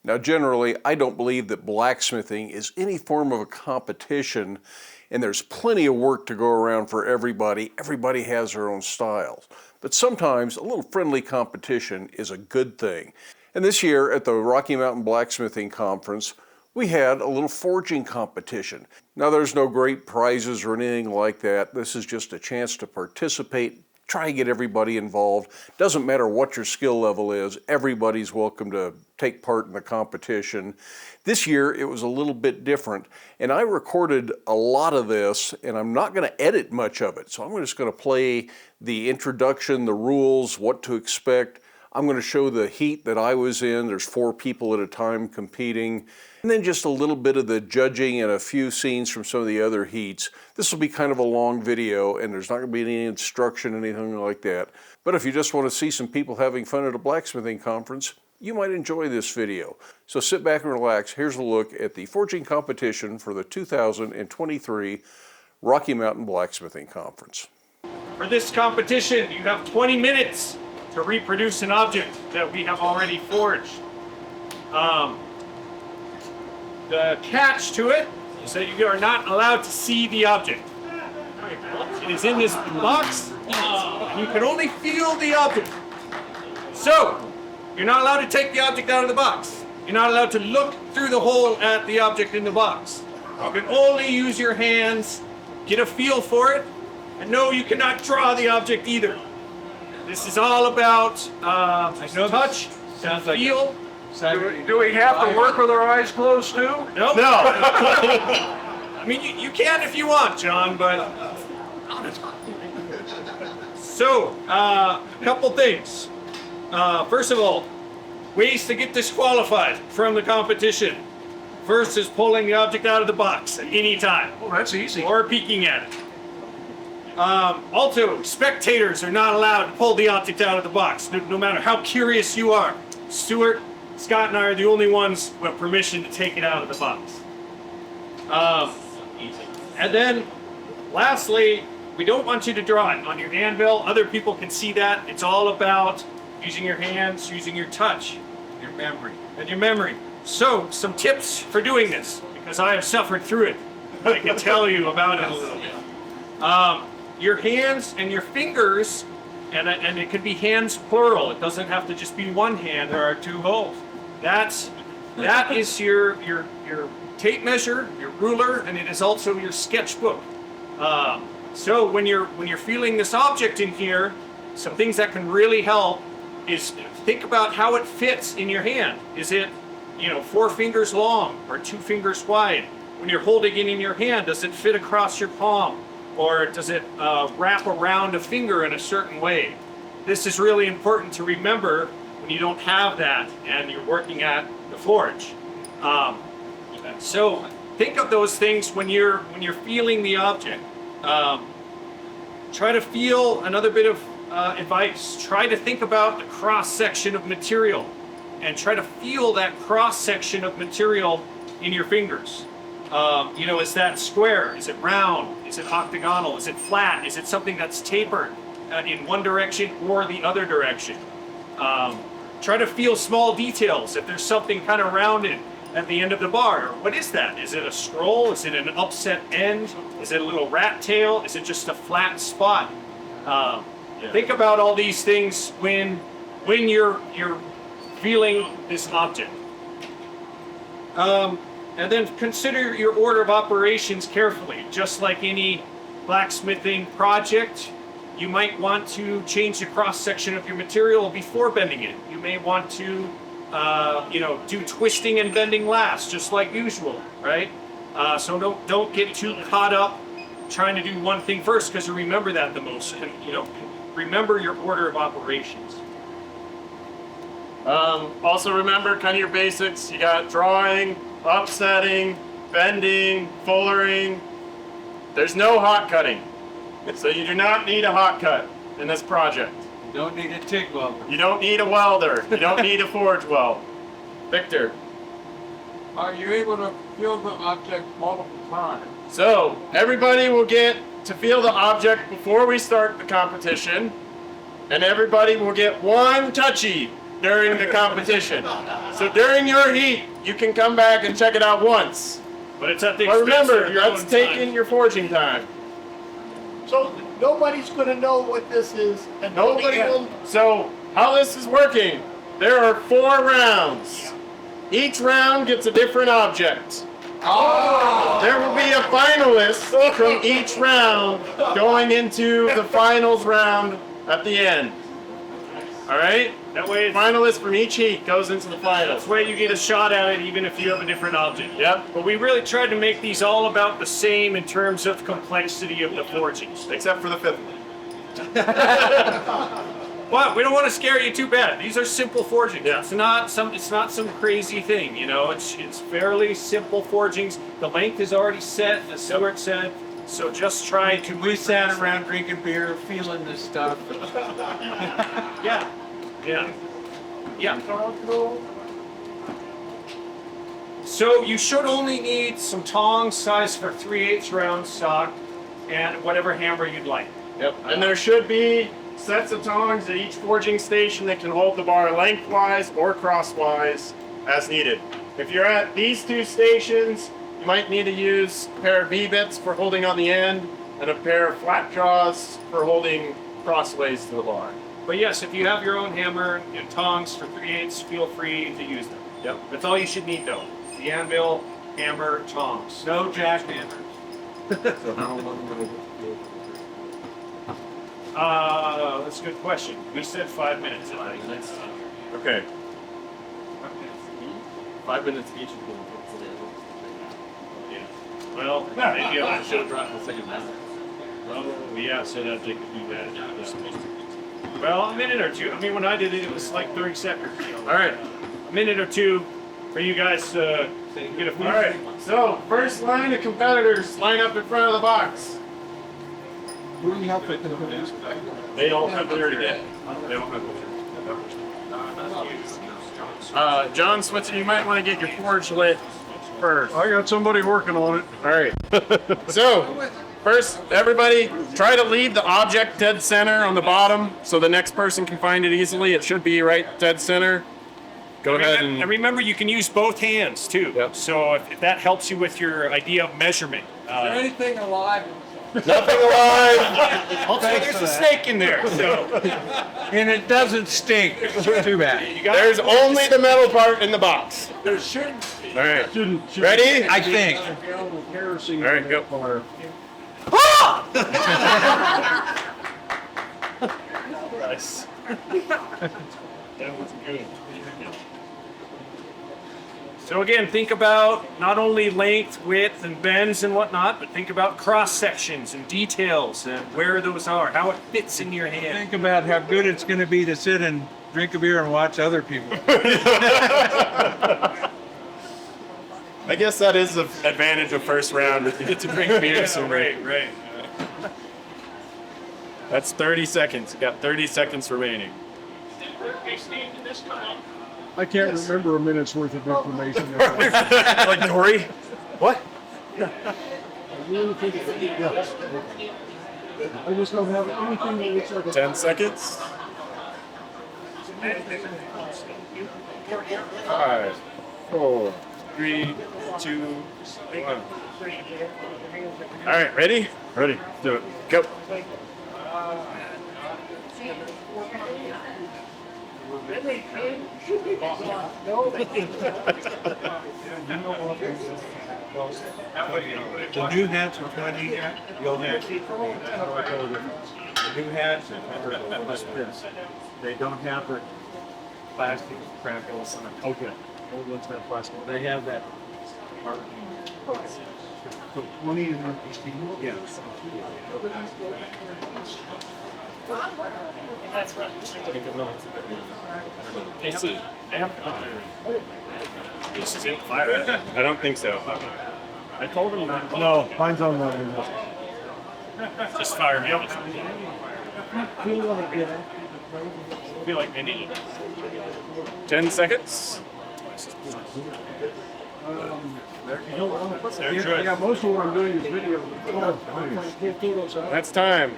Now, generally, I don't believe that blacksmithing is any form of a competition, and there's plenty of work to go around for everybody. Everybody has their own styles. But sometimes a little friendly competition is a good thing. And this year at the Rocky Mountain Blacksmithing Conference, we had a little forging competition. Now, there's no great prizes or anything like that. This is just a chance to participate, try and get everybody involved. Doesn't matter what your skill level is, everybody's welcome to take part in the competition. This year it was a little bit different, and I recorded a lot of this, and I'm not going to edit much of it. So I'm just going to play the introduction, the rules, what to expect. I'm going to show the heat that I was in. There's 4 people at a time competing. And then just a little bit of the judging and a few scenes from some of the other heats. This will be kind of a long video, and there's not going to be any instruction, anything like that. But if you just want to see some people having fun at a blacksmithing conference, you might enjoy this video. So sit back and relax. Here's a look at the forging competition for the 2023 Rocky Mountain Blacksmithing Conference. For this competition, you have 20 minutes to reproduce an object that we have already forged. The catch to it is that you are not allowed to see the object. It is in this box. You can only feel the object. So, you're not allowed to take the object out of the box. You're not allowed to look through the hole at the object in the box. You can only use your hands, get a feel for it, and no, you cannot draw the object either. This is all about touch, feel. Do we have to work with our eyes closed too? Nope. No. I mean, you can if you want, John, but... So, a couple things. First of all, ways to get disqualified from the competition. First is pulling the object out of the box at any time. Oh, that's easy. Or peeking at it. Also, spectators are not allowed to pull the object out of the box, no matter how curious you are. Stuart, Scott, and I are the only ones who have permission to take it out of the box. And then, lastly, we don't want you to draw it on your anvil. Other people can see that. It's all about using your hands, using your touch, Your memory. and your memory. So, some tips for doing this, because I have suffered through it. I can tell you about it a little bit. Your hands and your fingers, and it could be hands plural. It doesn't have to just be one hand. There are 2 holes. That is your tape measure, your ruler, and it is also your sketchbook. So when you're feeling this object in here, some things that can really help is think about how it fits in your hand. Is it 4 fingers long or 2 fingers wide? When you're holding it in your hand, does it fit across your palm? Or does it wrap around a finger in a certain way? This is really important to remember when you don't have that and you're working at the forge. So think of those things when you're feeling the object. Try to feel another bit of advice. Try to think about the cross section of material and try to feel that cross section of material in your fingers. Is that square? Is it round? Is it octagonal? Is it flat? Is it something that's tapered in one direction or the other direction? Try to feel small details. If there's something kind of rounded at the end of the bar, what is that? Is it a scroll? Is it an upset end? Is it a little rat tail? Is it just a flat spot? Think about all these things when you're feeling this object. And then consider your order of operations carefully. Just like any blacksmithing project, you might want to change the cross-section of your material before bending it. You may want to, do twisting and bending last, just like usual, right? So don't get too caught up trying to do one thing first, because you remember that the most. And remember your order of operations. Also remember kind of your basics. You got drawing, upsetting, bending, fullering. There's no hot cutting. So you do not need a hot cut in this project. You don't need a TIG welder. You don't need a welder. You don't need a forge weld. Victor. Are you able to feel the object multiple times? So everybody will get to feel the object before we start the competition, and everybody will get one touchy during the competition. So during your heat, you can come back and check it out once. But it's at the But expense remember, of your that's own taking time. your forging time. So nobody's gonna know what this is and Nobody will. So how this is working, there are 4 rounds. Each round gets a different object. There will be a finalist from each round going into the finals round at the end. All right? That way, Finalist from each heat goes into the finals. that way you get a shot at it even if you have a different object. Yep. But we really tried to make these all about the same in terms of complexity of the forgings. Except for the 5th one. But we don't want to scare you too bad. These are simple forgings. Yeah. It's not some crazy thing, you know. It's fairly simple forgings. The length is already set, as Stuart said. So just try to. We sat around drinking beer, feeling this stuff. Yeah. Yeah. Yeah. So you should only need some tongs sized for 3/8 round stock and whatever hammer you'd like. Yep. And there should be sets of tongs at each forging station that can hold the bar lengthwise or crosswise as needed. If you're at these 2 stations, you might need to use a pair of V-bits for holding on the end and a pair of flat jaws for holding crossways to the bar. But yes, if you have your own hammer and tongs for 3/8, feel free to use them. Yep. That's all you should need though. The anvil, hammer, tongs. No jackhammers. That's a good question. We said 5 minutes, I think. Okay. 5 minutes each. Yeah. Well, maybe I should have brought the second one. Oh, yeah, so that they could do that. Well, a minute or two. I mean, when I did it, it was like 30 seconds. All right. A minute or two for you guys to get a All right. So first line of competitors line up in front of the box. Who do you help it? They don't have their yet. They don't have theirs. John Switzer, you might want to get your forge lit first. I got somebody working on it. All right. So, first, everybody try to leave the object dead center on the bottom so the next person can find it easily. It should be right dead center. Go ahead And and. remember, you can use both hands too. Yep. So if that helps you with your idea of measurement. Anything alive? Nothing alive. Also, there's a snake in there. So And it doesn't stink. Too bad. you got There's only the metal part in the box. There shouldn't. All right. Ready? I think. All right, go. Nice. That was good. So again, think about not only length, width, and bends and whatnot, but think about cross sections and details and where those are, how it fits in your hand. Think about how good it's going to be to sit and drink a beer and watch other people. I guess that is the advantage of first round. You get to drink beer. So Right. That's 30 seconds. You got 30 seconds remaining. I can't remember a minute's worth of information. Like Dory? What? I just don't have anything that looks like a 10 seconds. 5, 4, 3, 2, 1. All right, ready? Ready. Do it. Go. The new hats are funny. The old hats. The new hats are this. They don't have the plastic crackles on them. Okay. Old ones have plastic. They have that. So 20 and 18. Yes. That's right. This is in fire. I don't think so. I told him not. No, mine's on that one. Just fire me up. Feel like they need it. 10 seconds. They're good. Yeah, most of what I'm doing is video. That's time.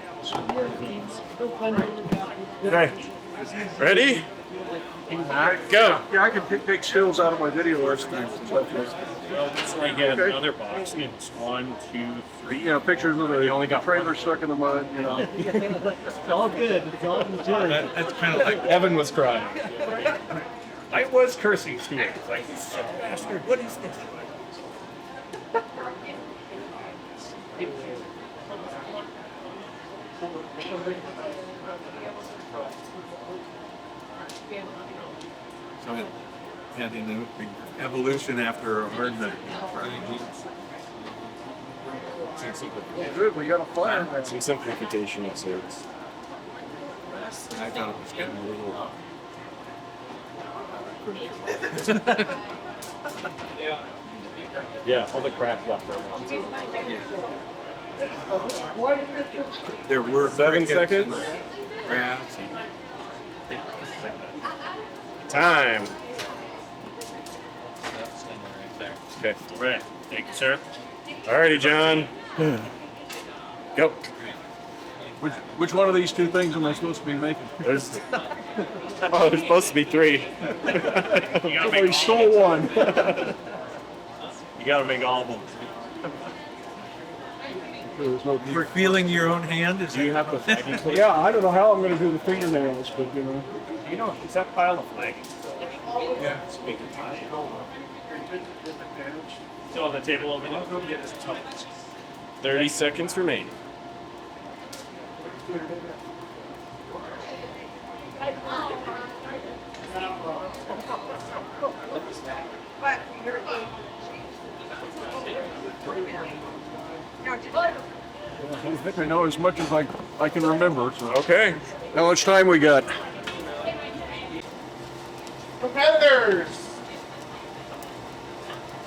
Okay. Ready? Go. Yeah, I can pick stills out of my video last time. Well, this way get another box. It's 1, 2, 3. You know, pictures of the only got trailer stuck in the mud, you know. It's all good. It's all good. That's kind of like Evan was crying. I was cursing too. It's like, you bastard, what is this? So it had an evolution after a hard night. Good, we got a fire. Some simplification of sorts. I thought it was getting a little. Yeah, all the crap left over. There were 7 crickets seconds. and rats. Time. Okay. Right. Thank you, sir. Alrighty, John. Go. Which one of these two things am I supposed to be making? There's supposed to be 3. You gotta Oh, make he stole one. You gotta make all of them. You're feeling your own hand? Is You have to. Yeah, I don't know how I'm going to do the fingernails, but you know. You know, is that pile of flags Yeah. still on the table over there? 30 seconds remaining. I think I know as much as I can remember. So. Okay. How much time we got? Competitors!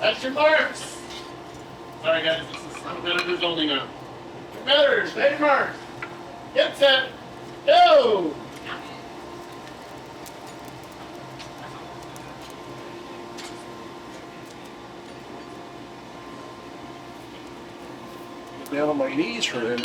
That's your marks! Sorry guys, this is competitors only now. Competitors, ready marks! Get set, go! Down on my knees for that.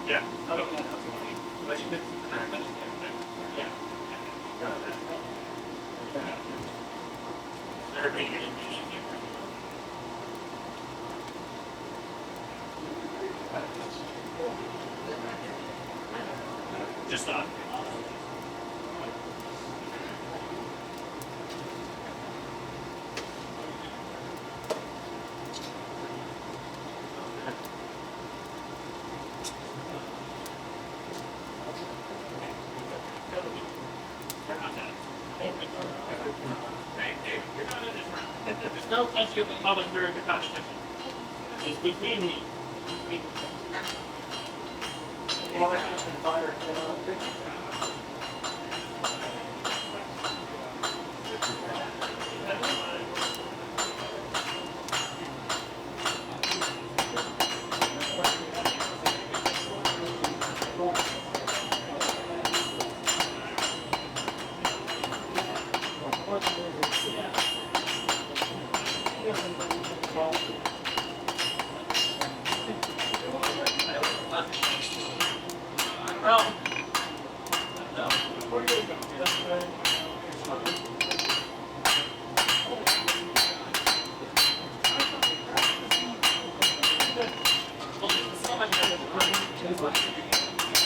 Yeah. Just not. There's no question of the public during the competition. It's between me.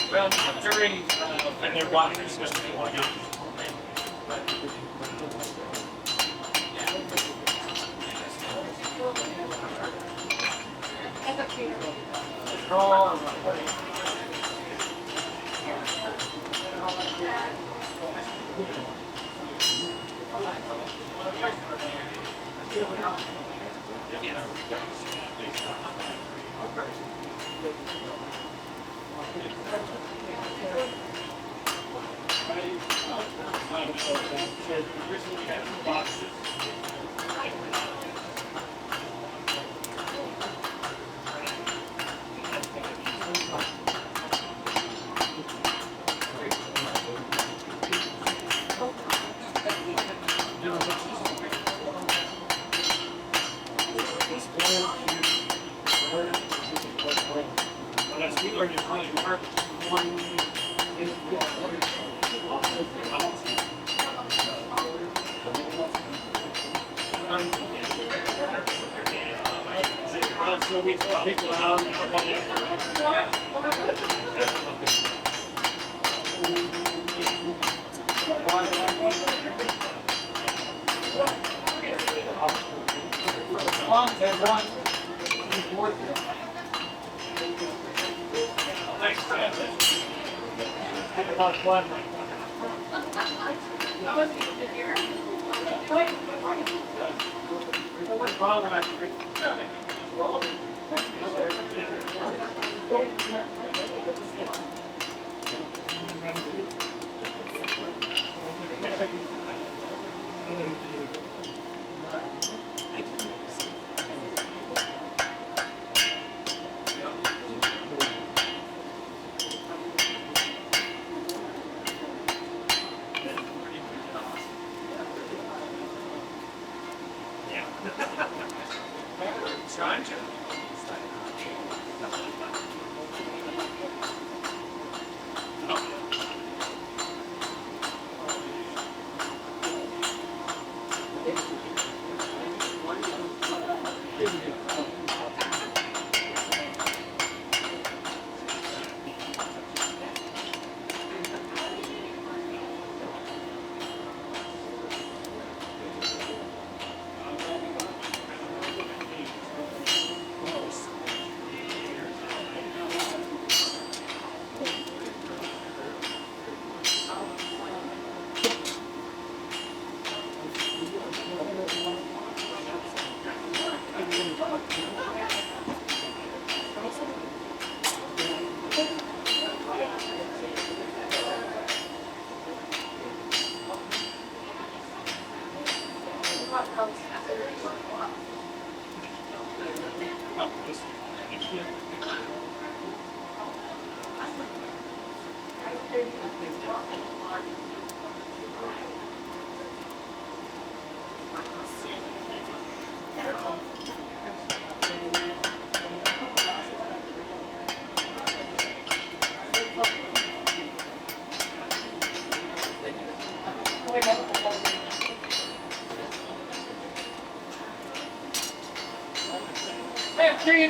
Well, during when they're watching this, they want to get.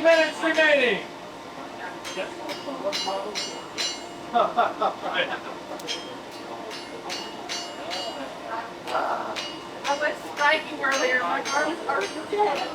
Minutes remaining. I was striking earlier, my arm was already dead.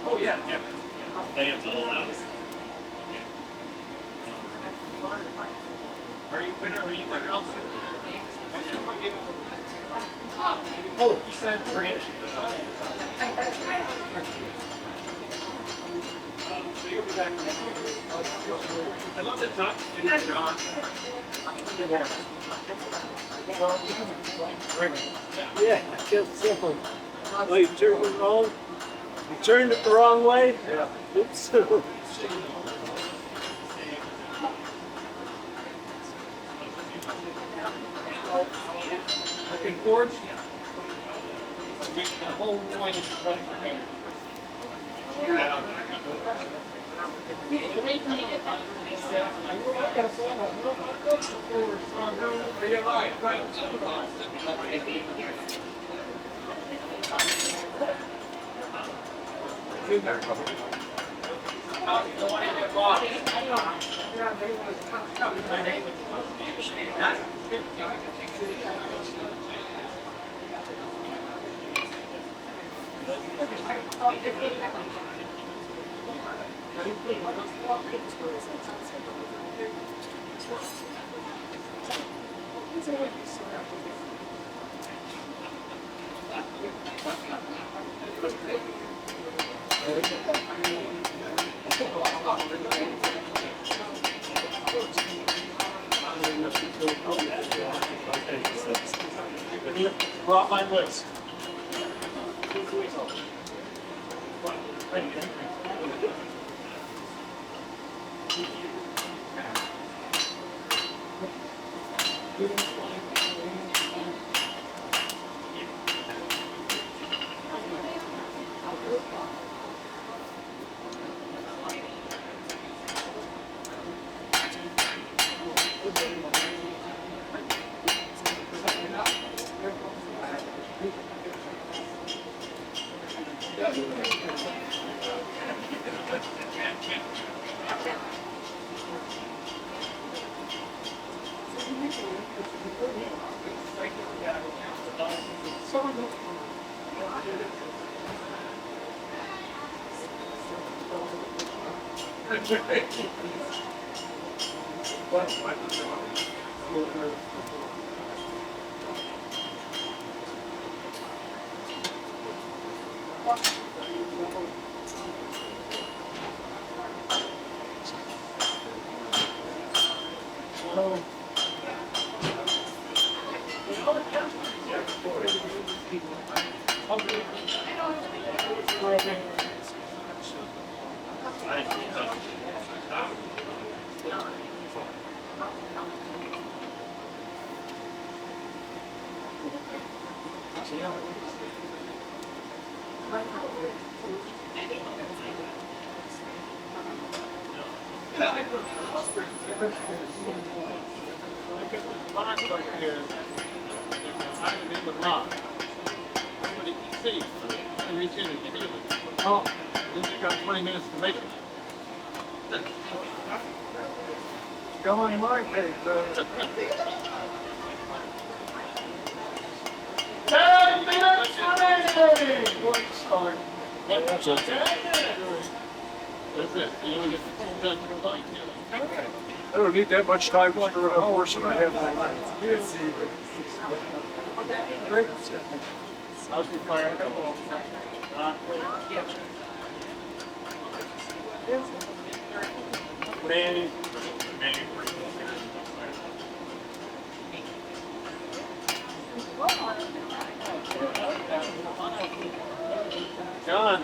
Oh yeah, yeah. They a little loud. Are you winner else? Oh, you said branch. I love the top. Yeah, just simple. Oh, you turned it wrong? You turned it the wrong way? Yeah. Oops. Looking forward. The whole point is right here. Brought my list. Oh, then you got 20 minutes to make it. Go on my page, 10 minutes remaining! One start. That's it. You only get 15 done to the light. I don't need that much time for a horse and I have my life. Great. How's your fire? Manny. John.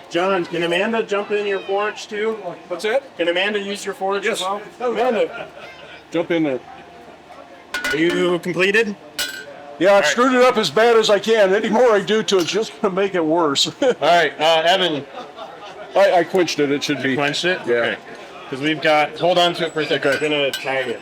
John, can Amanda jump in your forge too? What's that? Can Amanda use your forge Yes. as well? Amanda, Jump in there. are you completed? Yeah, I've screwed it up as bad as I can. Any more I do to it's just going to make it worse. All right, Evan, I quenched it. It should be. quenched it? Yeah. Okay. Because we've got, hold on to it for a second. I'm going to tag it.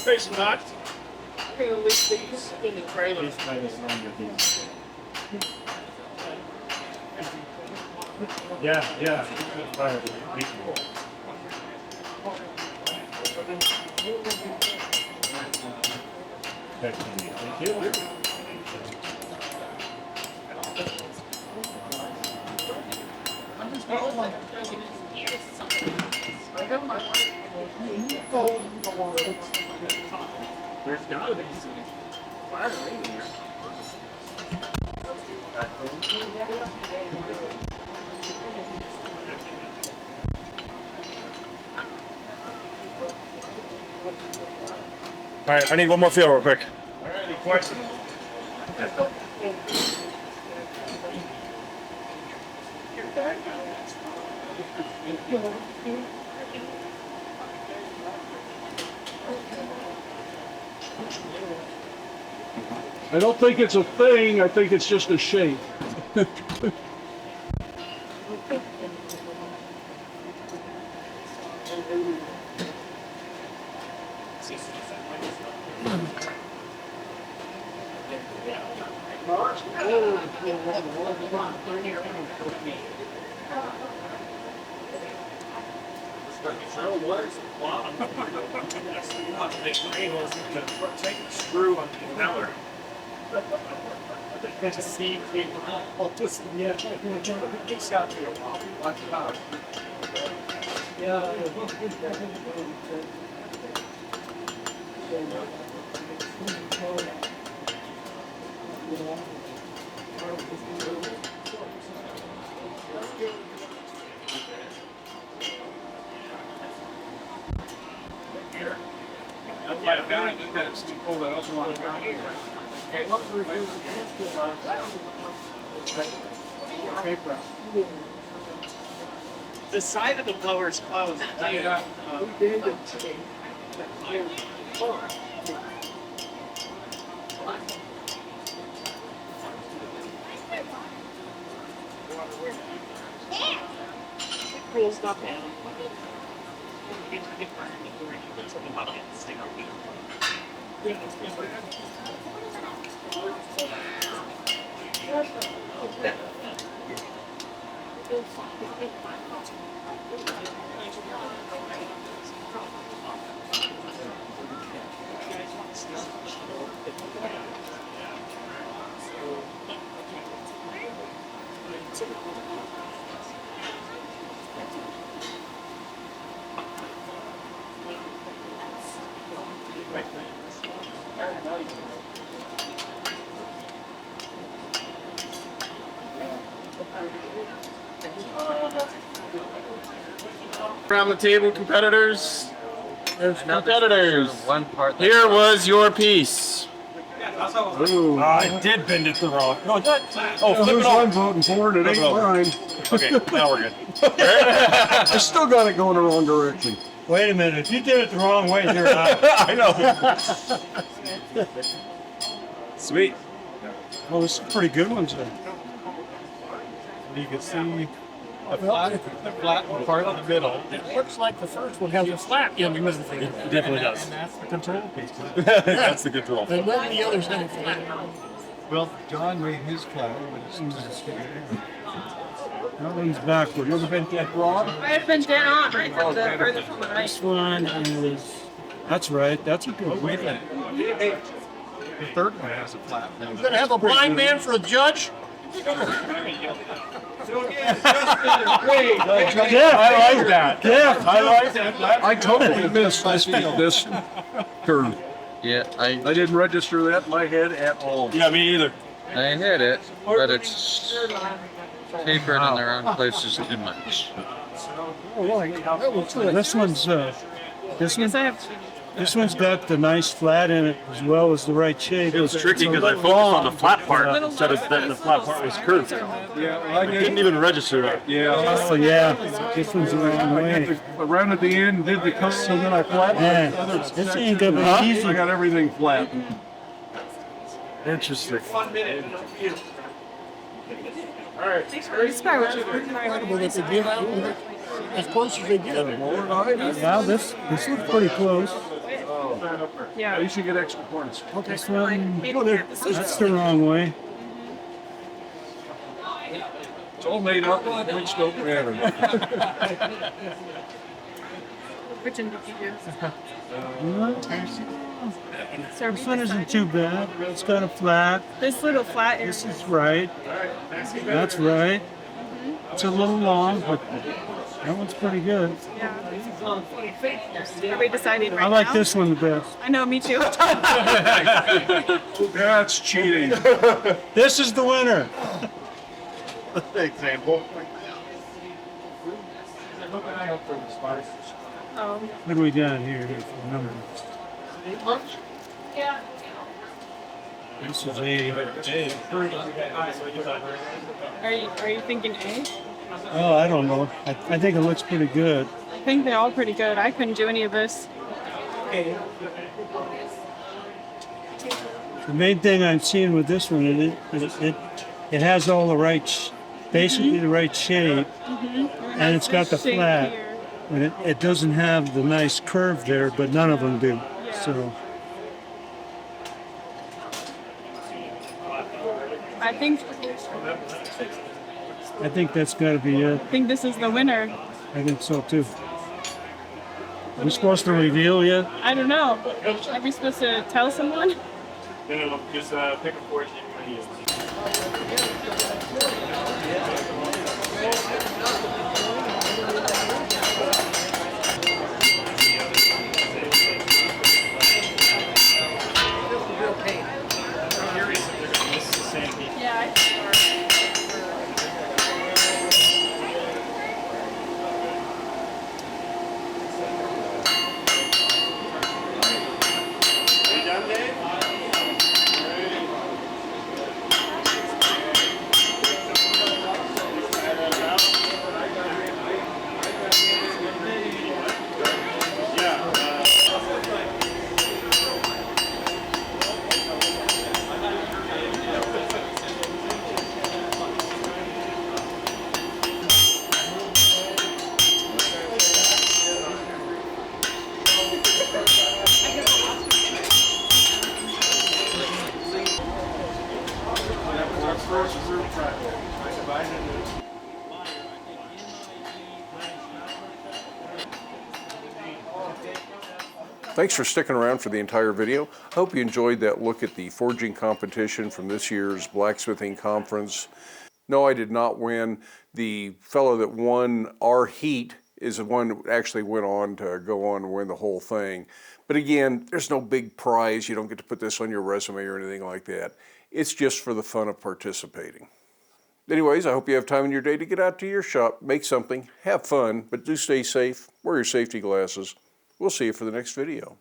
Facing that. I'm gonna leave these in the trailer. Yeah. Thank you. There's gotta be some fire in here. All right, I need one more feel real quick. I don't think it's a thing. I think it's just a shape. Screw on the impeller. The side of the blower is closed. Cool stuff, man. Around the table, competitors. There's competitors. One part. Here was your piece. I did bend it the wrong. No, flip it I'm voting for it. It ain't mine. Okay, now we're good. I still got it going the wrong direction. Wait a minute. If you did it the wrong way, you're out. I know. Sweet. Well, there's some pretty good ones there. You can see the flat part in the middle. It looks like the first one has a flap in the middle. It definitely does. And that's the control piece. That's the control. And then the others have a flap. Well, John made his flat. That one's backward. You ever been that wrong? I've been dead on right from the further from the right. This one is. That's right. That's a good one. The third one has a flat. You're gonna have a blind man for a judge? Yeah, I like that. Yeah, I like that. I totally missed this curve. Yeah, I didn't register that in my head at all. Yeah, me either. I hit it, but it's tapering in the wrong places too much. This one's this one. Yes, I have. This one's got the nice flat in it as well as the right shape. It was tricky because I focused on the flat part instead of that the flat part was curved. Yeah, well, I Didn't even register that. Yeah. Oh yeah, this one's the wrong way. Around at the end, did the cut, so then I flattened Yeah, the other this ain't gonna be easy. I got everything flat. Interesting. This guy was Incredible that they give out as close as they get. Yeah, this looks pretty close. yeah. You should get extra points. This one, that's the wrong way. It's all made up, points don't matter. Which one did you do? This one isn't too bad. It's kind of flat. This little flat area. This is right. That's right. It's a little long, but that one's pretty good. Yeah. Are we deciding right I like now? this one the best. I know, me too. That's cheating. This is the winner. Example. Oh. What do we got here for numbers? Yeah. This is 80. Are you thinking A? Oh, I don't know. I think it looks pretty good. I think they're all pretty good. I couldn't do any of this. The main thing I'm seeing with this one is it has all the right, basically the right shape, and it's got the Shape flat. here. And it doesn't have the nice curve there, but none of them do. So I think that's got to be it. this is the winner. I think so too. Are we supposed to reveal yet? I don't know. Are we supposed to tell someone? No, just pick a fortune you want to use. Yeah. Are you done, Dave? Thanks for sticking around for the entire video. I hope you enjoyed that look at the forging competition from this year's blacksmithing conference. No, I did not win. The fellow that won our heat is the one that actually went on to go on and win the whole thing. But again, there's no big prize. You don't get to put this on your resume or anything like that. It's just for the fun of participating. Anyways, I hope you have time in your day to get out to your shop, make something, have fun, but do stay safe, wear your safety glasses. We'll see you for the next video.